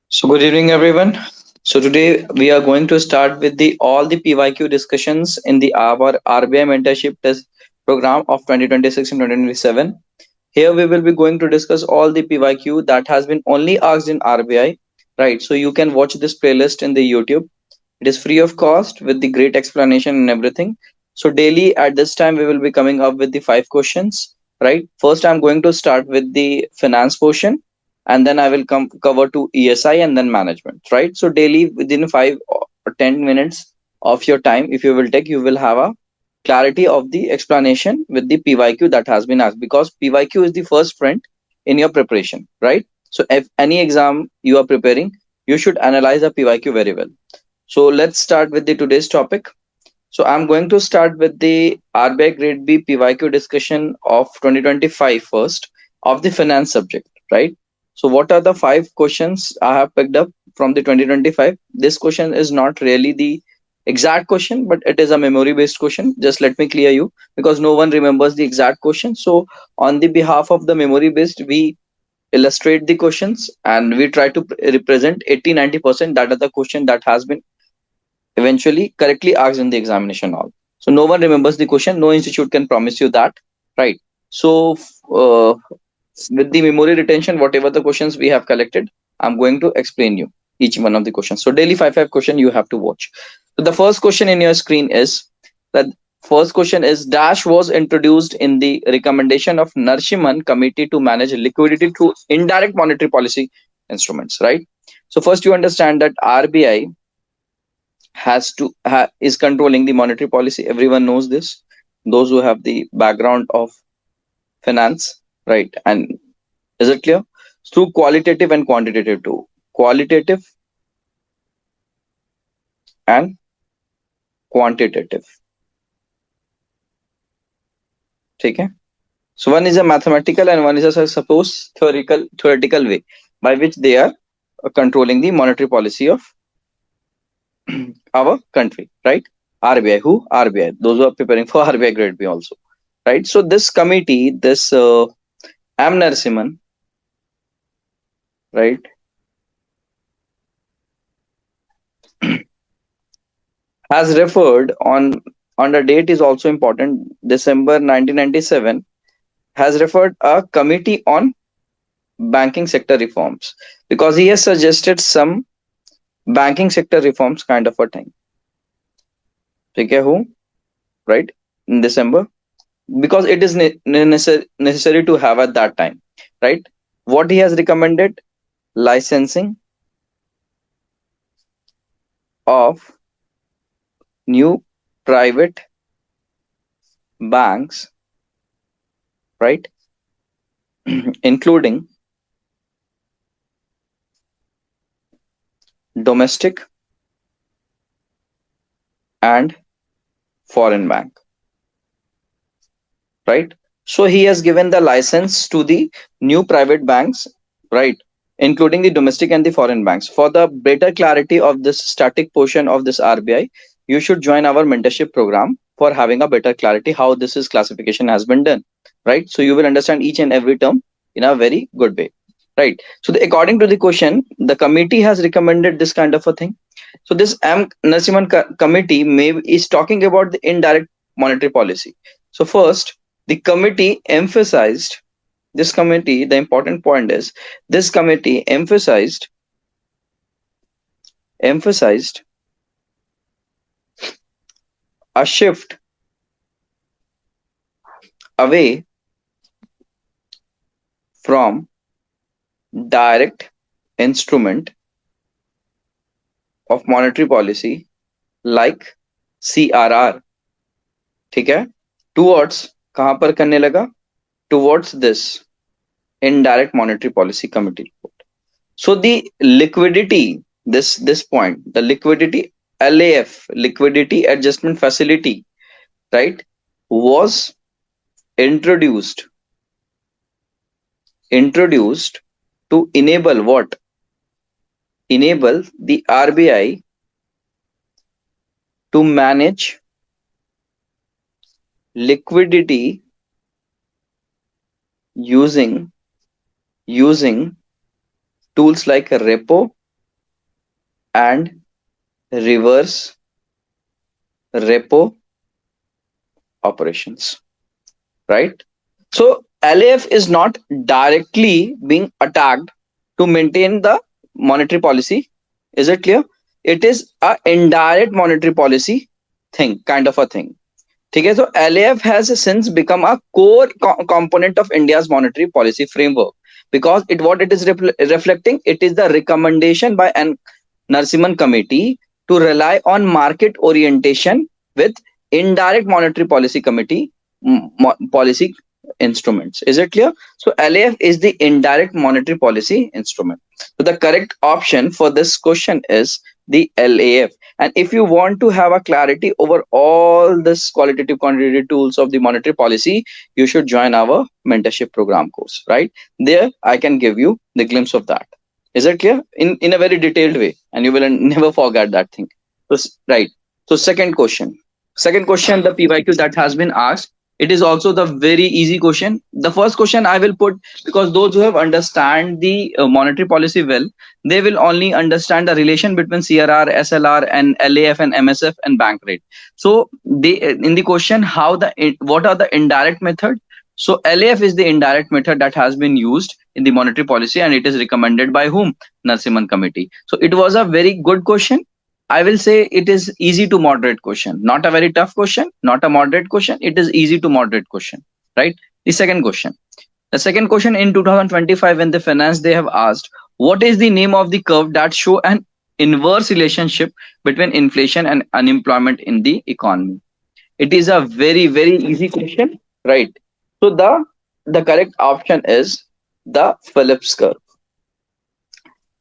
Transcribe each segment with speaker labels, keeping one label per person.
Speaker 1: So good evening, everyone. So today we are going to start with the all the PYQ discussions in the our RBI mentorship test program of 2026 and 2027. Here we will be going to discuss all the PYQ that has been only asked in RBI, right? So you can watch this playlist in the YouTube. It is free of cost with the great explanation and everything. So daily at this time we will be coming up with the five questions, right? First I'm going to start with the finance portion, and then I will come cover to ESI and then management, right? So daily within 5 or 10 minutes of your time, if you will take, you will have a clarity of the explanation with the PYQ that has been asked, because PYQ is the first friend in your preparation, right? So if any exam you are preparing, you should analyze the PYQ very well. So let's start with the today's topic. So I'm going to start with the RBI Grade B PYQ discussion of 2025 first of the finance subject, right? So what are the five questions I have picked up from the 2025? This question is not really the exact question, but it is a memory based question. Just let me clear you, because no one remembers the exact question. So on the behalf of the memory based, we illustrate the questions and we try to represent 80-90% that are the question that has been eventually correctly asked in the examination hall. So no one remembers the question. No institute can promise you that, right? So with the memory retention, whatever the questions we have collected, I'm going to explain you each one of the questions. So daily five question you have to watch. So the first question in your screen is that first question is dash was introduced in the recommendation of Narshiman committee to manage liquidity through indirect monetary policy instruments, right? So first you understand that RBI is controlling the monetary policy. Everyone knows this, those who have the background of finance, right? And is it clear? Through qualitative and quantitative too. Qualitative and quantitative. Okay. So one is a mathematical and one is a suppose theoretical way by which they are controlling the monetary policy of our country, right? RBI, who? RBI, those who are preparing for RBI grade B also, right? So this committee, this M. Narasimhan, right, has referred on the date is also important, December 1997, has referred a committee on banking sector reforms, because he has suggested some banking sector reforms kind of a thing. Okay, who? Right, in December, because it is necessary to have at that time, right? What he has recommended: licensing of new private banks, right, including domestic and foreign bank, right? So he has given the license to the new private banks, right, including the domestic and the foreign banks. For the better clarity of this static portion of this RBI, you should join our mentorship program for having a better clarity how this is classification has been done, right? So you will understand each and every term in a very good way, right? So according to the question, the committee has recommended this kind of a thing. So this M. Narasimhan committee is talking about the indirect monetary policy. So first, the committee emphasized, this committee, the important point is this committee emphasized a shift away from direct instrument of monetary policy like CRR, ठीक है, towards कहां पर करने लगा, towards this indirect monetary policy committee report. So the liquidity, this point, the liquidity LAF, liquidity adjustment facility, right, was introduced to enable what? Enable the RBI to manage liquidity using tools like repo and reverse repo operations, right? So LAF is not directly being attacked to maintain the monetary policy. Is it clear? It is a indirect monetary policy thing, kind of a thing. Okay, so LAF has since become a core component of India's monetary policy framework because what it is reflecting, it is the recommendation by an Narsimhan committee to rely on market orientation with indirect monetary policy committee policy instruments. Is it clear? So LAF is the indirect monetary policy instrument. So the correct option for this question is the LAF. And if you want to have a clarity over all this qualitative quantitative tools of the monetary policy, you should join our mentorship program course, right? There I can give you the glimpse of that. Is it clear? In a very detailed way, and you will never forget that thing. So, right. So second question, the PYQ that has been asked, it is also the very easy question. The first question I will put, because those who have understand the monetary policy well, they will only understand the relation between CRR, SLR, and LAF and MSF and bank rate. So they in the question, what are the indirect method? So LAF is the indirect method that has been used in the monetary policy, and it is recommended by whom? Narsimhan committee. So it was a very good question. I will say it is easy to moderate question, not a very tough question, not a moderate question. It is easy to moderate question, right? The second question. The second question in 2025, when the finance, they have asked, what is the name of the curve that show an inverse relationship between inflation and unemployment in the economy? It is a very, very easy question, right? So the correct option is the Phillips curve.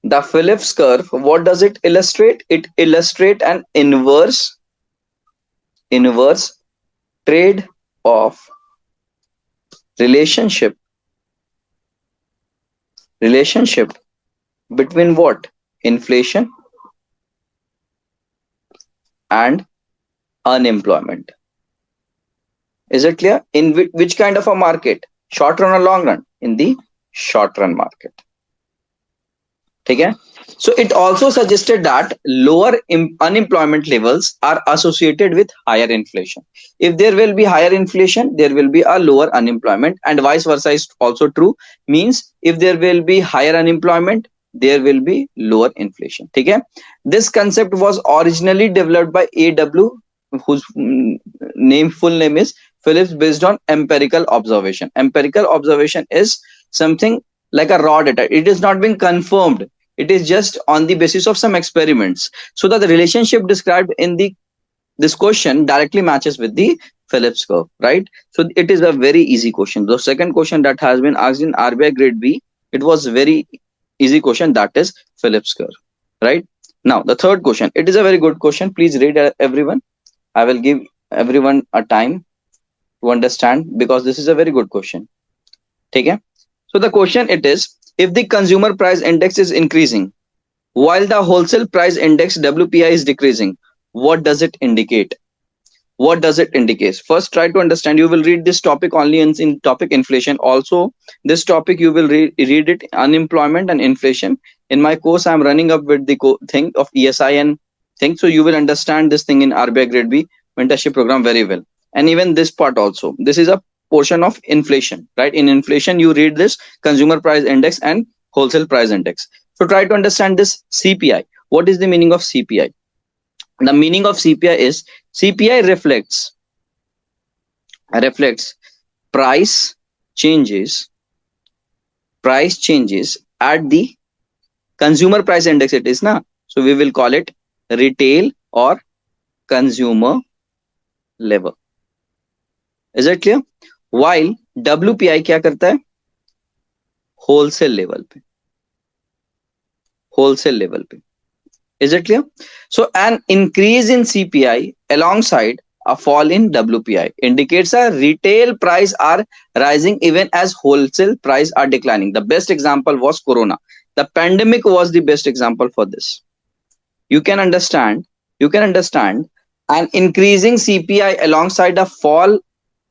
Speaker 1: The Phillips curve, what does it illustrate? It illustrates an inverse trade-off relationship between what? Inflation and unemployment. Is it clear? In which kind of a market? Short run or long run? In the short run market. Okay. So it also suggested that lower unemployment levels are associated with higher inflation. If there will be higher inflation, there will be a lower unemployment, and vice versa is also true. Means if there will be higher unemployment, there will be lower inflation. Okay. This concept was originally developed by A.W., whose full name is Phillips, based on empirical observation. Empirical observation is something like a raw data. It is not being confirmed. It is just on the basis of some experiments. So that the relationship described in this question directly matches with the Phillips curve, right? So it is a very easy question. The second question that has been asked in RBI Grade B, it was very easy question, that is Phillips curve, right? Now the third question, it is a very good question. Please read everyone. I will give everyone a time to understand, because this is a very good question. Okay. So the question it is, if the consumer price index is increasing while the wholesale price index WPI is decreasing, what does it indicate? What does it indicate? First, try to understand. You will read this topic only in topic inflation. Also, this topic you will read it unemployment and inflation. In my course, I am running up with the thing of ESI and thing. So you will understand this thing in RBI Grade B mentorship program very well. And even this part also. This is a portion of inflation, right? In inflation, you read this consumer price index and wholesale price index. So try to understand this CPI. What is the meaning of CPI? The meaning of CPI is CPI reflects price changes at the consumer price index. It is na, so we will call it retail or consumer level. Is it clear? While WPI क्या करता है? Wholesale level पे. Is it clear? So an increase in CPI alongside a fall in WPI indicates a retail price are rising even as wholesale price are declining. The best example was Corona. The pandemic was the best example for this. You can understand an increasing CPI alongside a fall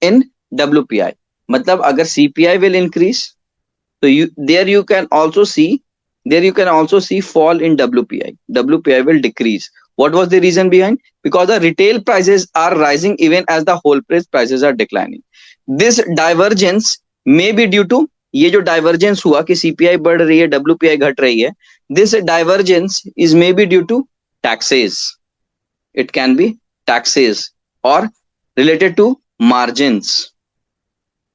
Speaker 1: in WPI. मतलब अगर CPI will increase, so you can also see there you can also see fall in WPI. WPI will decrease. What was the reason behind? Because the retail prices are rising even as the wholesale prices are declining. This divergence may be due to, ये जो divergence हुआ कि CPI बढ़ रही है, WPI घट रही है, this divergence is maybe due to taxes. It can be taxes or related to margins,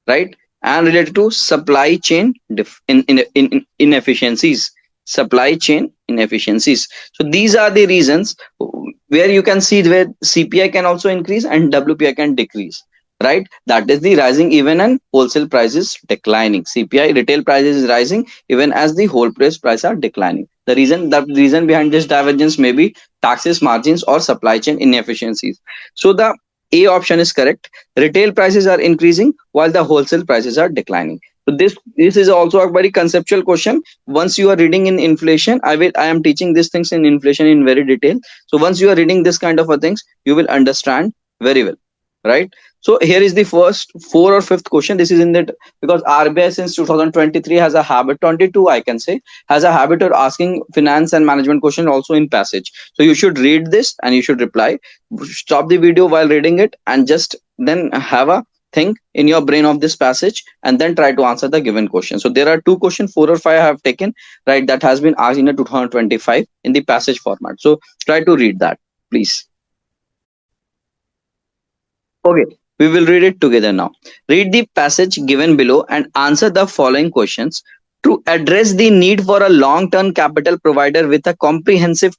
Speaker 1: right? And related to supply chain inefficiencies. Supply chain inefficiencies. So these are the reasons where you can see where CPI can also increase and WPI can decrease, right? That is the rising even and wholesale prices declining. CPI retail prices is rising even as the wholesale price are declining. The reason behind this divergence may be taxes, margins, or supply chain inefficiencies. So the A option is correct. Retail prices are increasing while the wholesale prices are declining. So this is also a very conceptual question. Once you are reading in inflation, I am teaching these things in inflation in very detail. So once you are reading this kind of a things, you will understand very well, right? So here is the first four or fifth question. This is in that, because RBI since 2023 has a habit, 22 I can say, has a habit of asking finance and management question also in passage. So you should read this and you should reply. Stop the video while reading it and just then have a think in your brain of this passage and then try to answer the given question. So there are two questions, 4 or 5 I have taken, right, that has been asked in a 2025 in the passage format. So try to read that, please. Okay, we will read it together now. Read the passage given below and answer the following questions. To address the need for a long-term capital provider with a comprehensive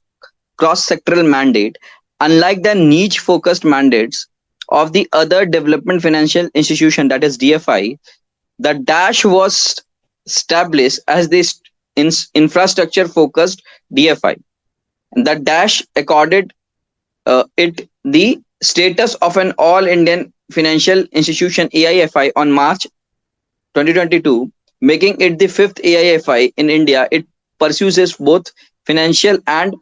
Speaker 1: cross-sectoral mandate, unlike the niche-focused mandates of the other development financial institution, that is DFI, the Dash was established as the infrastructure-focused DFI. The Dash accorded it the status of an all-Indian financial institution AIFI on March 2022, making it the fifth AIFI in India. It pursues both financial and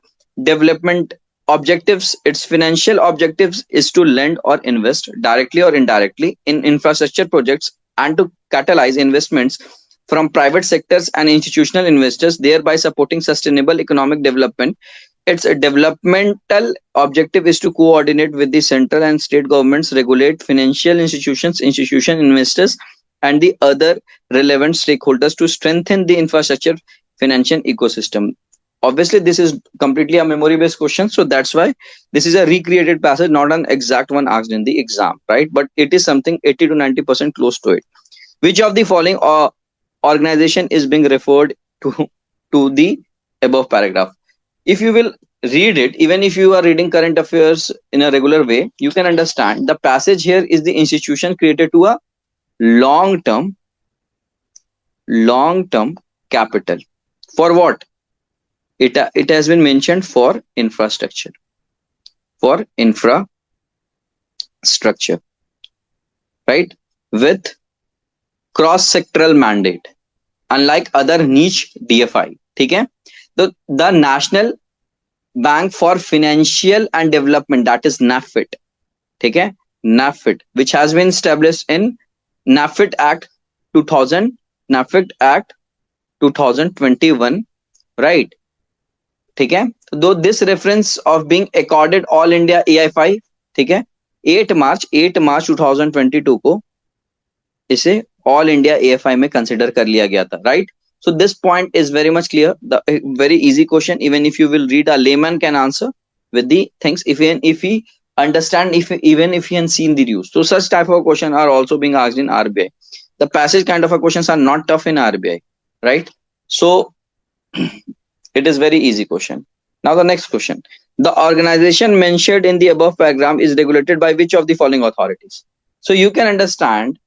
Speaker 1: development objectives. Its financial objectives is to lend or invest directly or indirectly in infrastructure projects and to catalyze investments from private sectors and institutional investors, thereby supporting sustainable economic development. Its developmental objective is to coordinate with the central and state governments, regulate financial institutions, institution investors, and the other relevant stakeholders to strengthen the infrastructure financial ecosystem. Obviously, this is completely a memory based question, so that's why this is a recreated passage, not an exact one asked in the exam, right? But it is something 80 to 90% close to it. Which of the following organization is being referred to the above paragraph? If you will read it, even if you are reading current affairs in a regular way, you can understand the passage here is the institution created to a long term capital. For what? It has been mentioned for infrastructure, right, with cross sectoral mandate, unlike other niche DFI. ठीक है? The National Bank for Financial and Development, that is NAFID, ठीक है? NAFID, which has been established in NAFID Act 2000, NAFID Act 2021, right? ठीक है? Though this reference of being accorded all India AIFI, ठीक है, 8 March 2022 को इसे all India AFI में consider कर लिया गया था, right? So this point is very much clear. The very easy question, even if you will read, a layman can answer with the things if he understand, even if he has seen the news. So such type of question are also being asked in RBI. The passage kind of a questions are not tough in RBI, right? So it is very easy question. Now the next question. The organization mentioned in the above paragraph is regulated by which of the following authorities? So you can understand,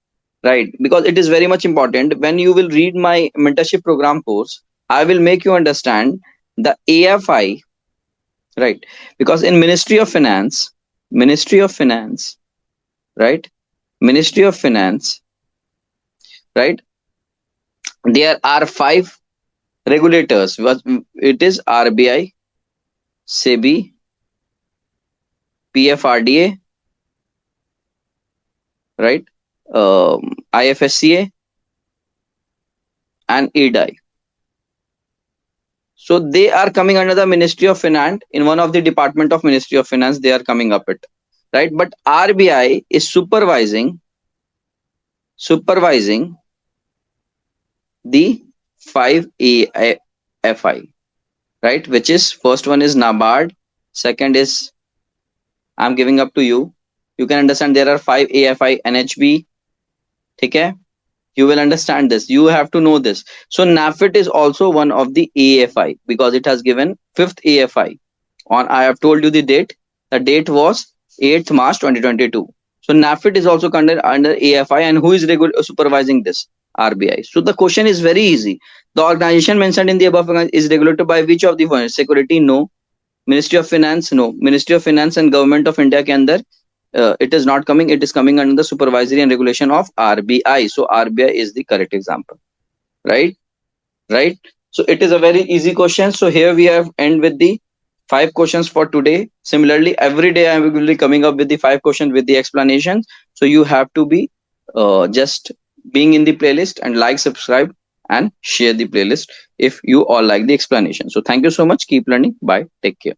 Speaker 1: right, because it is very much important. When you will read my mentorship program course, I will make you understand the AFI, right? Because in Ministry of Finance, right, Ministry of Finance, right, there are 5 regulators. It is RBI, SEBI, PFRDA, right, IFSCA and EDI. So they are coming under the Ministry of Finance. In one of the department of Ministry of Finance, they are coming up it, right? But RBI is supervising the 5 AFI, right? Which is, first one is NABARD, second is, I'm giving up to you. You can understand there are 5 AFI NHB. Okay? You will understand this. You have to know this. So NAFIT is also one of the AFI because it has given 5th AFI. On, I have told you the date. The date was 8th March 2022. So NAFIT is also under AFI, and who is supervising this? RBI. So the question is very easy. The organization mentioned in the above is regulated by which of the ones? Security? No. Ministry of Finance? No. Ministry of Finance and Government of India के अंदर it is not coming. It is coming under the supervisory and regulation of RBI. So RBI is the correct example, right? Right. So it is a very easy question. So here we have end with the 5 questions for today. Similarly, every day I will be coming up with the 5 questions with the explanations. So you have to be just being in the playlist and like, subscribe, and share the playlist if you all like the explanation. So thank you so much. Keep learning. Bye. Take care.